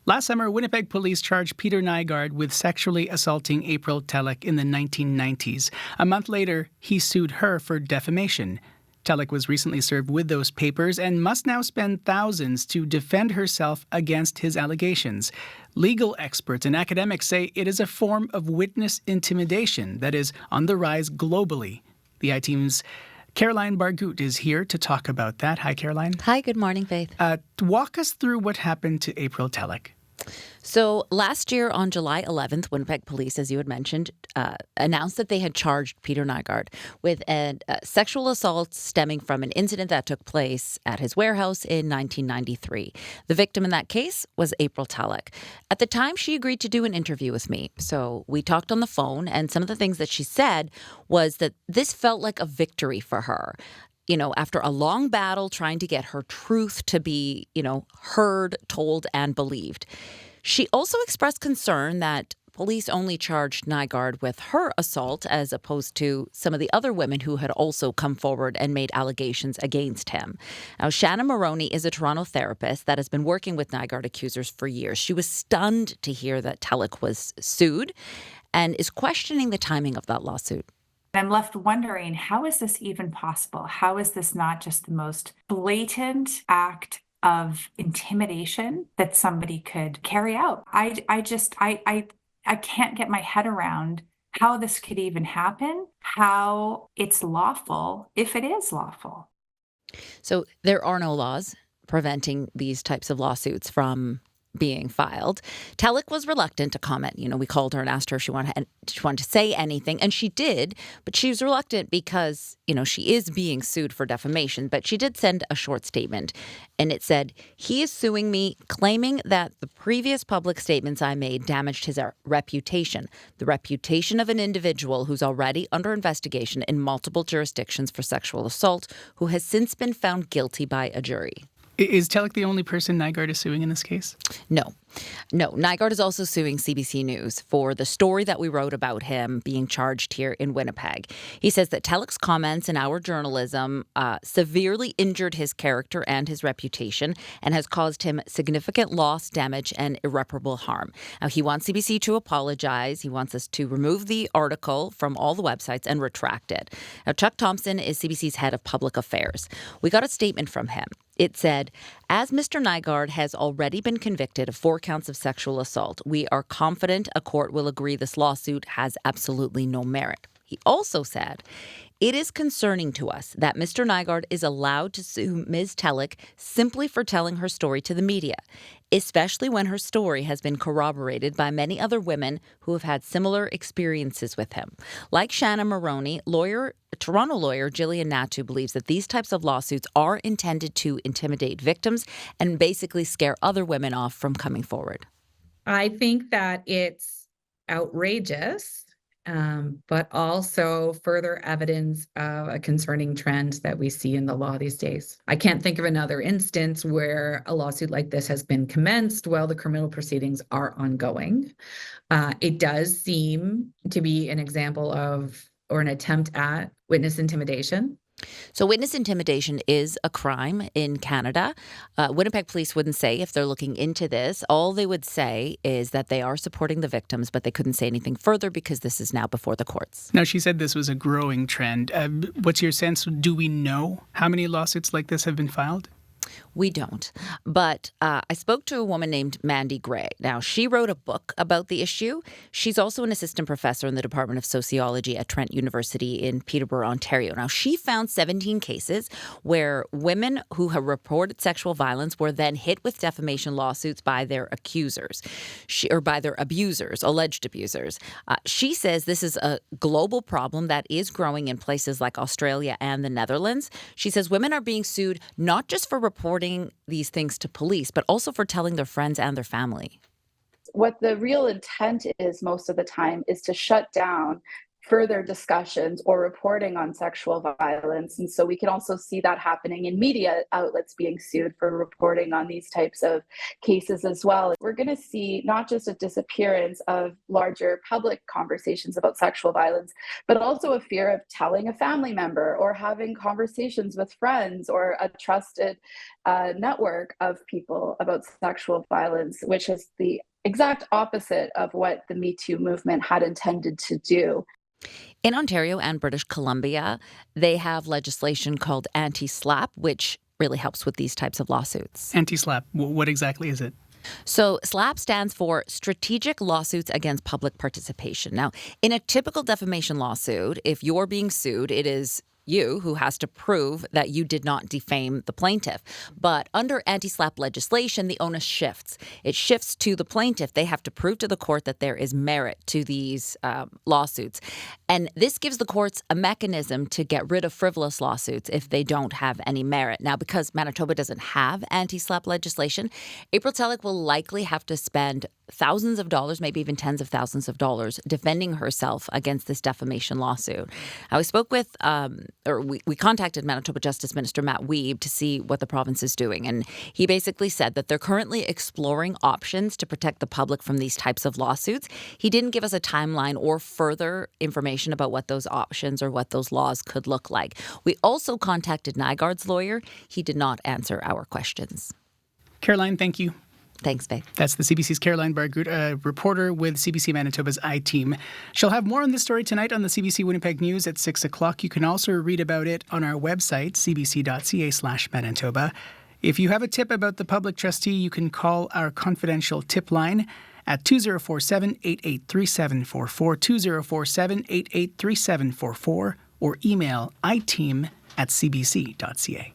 Last summer, Winnipeg police charged Peter Nygard with sexually assaulting April Telek in the 1990s. A month later, he sued her for defamation. Telek was recently served with those papers and must now spend thousands to defend herself against his allegations. Legal experts and academics say it is a form of witness intimidation that is on the rise globally. The I-Team's Caroline Bargut is here to talk about that. Hi, Caroline. Hi, good morning, Faith. Walk us through what happened to April Telek. So last year on July 11th, Winnipeg police, as you had mentioned, announced that they had charged Peter Nygard with a sexual assault stemming from an incident that took place at his warehouse in 1993. The victim in that case was April Telek. At the time, she agreed to do an interview with me. So we talked on the phone, and some of the things that she said was that this felt like a victory for her. You know, after a long battle trying to get her truth to be, heard, told, and believed. She also expressed concern that police only charged Nygard with her assault as opposed to some of the other women who had also come forward and made allegations against him. Now, Shannon Maroney is a Toronto therapist that has been working with Nygard accusers for years. She was stunned to hear that Telek was sued and is questioning the timing of that lawsuit. I'm left wondering, how is this even possible? How is this not just the most blatant act of intimidation that somebody could carry out? I can't get my head around how this could even happen, how it's lawful, if it is lawful. So there are no laws preventing these types of lawsuits from being filed. Telek was reluctant to comment. We called her and asked her if she wanted to say anything, and she did, but she was reluctant because, she is being sued for defamation. But she did send a short statement, and it said, "He is suing me, claiming that the previous public statements I made damaged his reputation, the reputation of an individual who's already under investigation in multiple jurisdictions for sexual assault, who has since been found guilty by a jury." Is Telek the only person Nygard is suing in this case? No. Nygard is also suing CBC News for the story that we wrote about him being charged here in Winnipeg. He says that Telek's comments in our journalism severely injured his character and his reputation and has caused him significant loss, damage, and irreparable harm. Now, he wants CBC to apologize. He wants us to remove the article from all the websites and retract it. Now, Chuck Thompson is CBC's head of public affairs. We got a statement from him. It said, "As Mr. Nygard has already been convicted of 4 counts of sexual assault, we are confident a court will agree this lawsuit has absolutely no merit." He also said, "It is concerning to us that Mr. Nygard is allowed to sue Ms. Telek simply for telling her story to the media, especially when her story has been corroborated by many other women who have had similar experiences with him." Like Shannon Maroney, Toronto lawyer Gillian Hnatiw believes that these types of lawsuits are intended to intimidate victims and basically scare other women off from coming forward. I think that it's outrageous. But also further evidence of a concerning trend that we see in the law these days. I can't think of another instance where a lawsuit like this has been commenced while the criminal proceedings are ongoing. It does seem to be an example of, or an attempt at, witness intimidation. So witness intimidation is a crime in Canada. Winnipeg police wouldn't say if they're looking into this. All they would say is that they are supporting the victims, but they couldn't say anything further because this is now before the courts. Now, she said this was a growing trend. What's your sense? Do we know how many lawsuits like this have been filed? We don't. But I spoke to a woman named Mandy Gray. Now, she wrote a book about the issue. She's also an assistant professor in the Department of Sociology at Trent University in Peterborough, Ontario. Now, she found 17 cases where women who have reported sexual violence were then hit with defamation lawsuits by their accusers, or by their abusers, alleged abusers. She says this is a global problem that is growing in places like Australia and the Netherlands. She says women are being sued not just for reporting these things to police, but also for telling their friends and their family. What the real intent is most of the time is to shut down further discussions or reporting on sexual violence. And so we can also see that happening in media outlets being sued for reporting on these types of cases as well. We're going to see not just a disappearance of larger public conversations about sexual violence, but also a fear of telling a family member or having conversations with friends or a trusted network of people about sexual violence, which is the exact opposite of what the Me Too movement had intended to do. In Ontario and British Columbia, they have legislation called AntiSlap, which really helps with these types of lawsuits. AntiSlap, what exactly is it? So SLAP stands for Strategic Lawsuits Against Public Participation. Now, in a typical defamation lawsuit, if you're being sued, it is you who has to prove that you did not defame the plaintiff. But under anti-SLAP legislation, the onus shifts. It shifts to the plaintiff. They have to prove to the court that there is merit to these lawsuits. And this gives the courts a mechanism to get rid of frivolous lawsuits if they don't have any merit. Now, because Manitoba doesn't have anti-SLAP legislation, April Telek will likely have to spend thousands of dollars, maybe even tens of thousands of dollars, defending herself against this defamation lawsuit. We spoke with, we contacted Manitoba Justice Minister Matt Wiebe to see what the province is doing. And he basically said that they're currently exploring options to protect the public from these types of lawsuits. He didn't give us a timeline or further information about what those options or what those laws could look like. We also contacted Nygard's lawyer. He did not answer our questions. Caroline, thank you. Thanks, Faye. That's the CBC's Caroline Bargut, a reporter with CBC Manitoba's I-Team. She'll have more on this story tonight on the CBC Winnipeg News at 6 o'clock. You can also read about it on our website, cbc.ca/Manitoba. If you have a tip about the public trustee, you can call our confidential tip line at 2047-883744, 2047-883744, or email iteam@cbc.ca.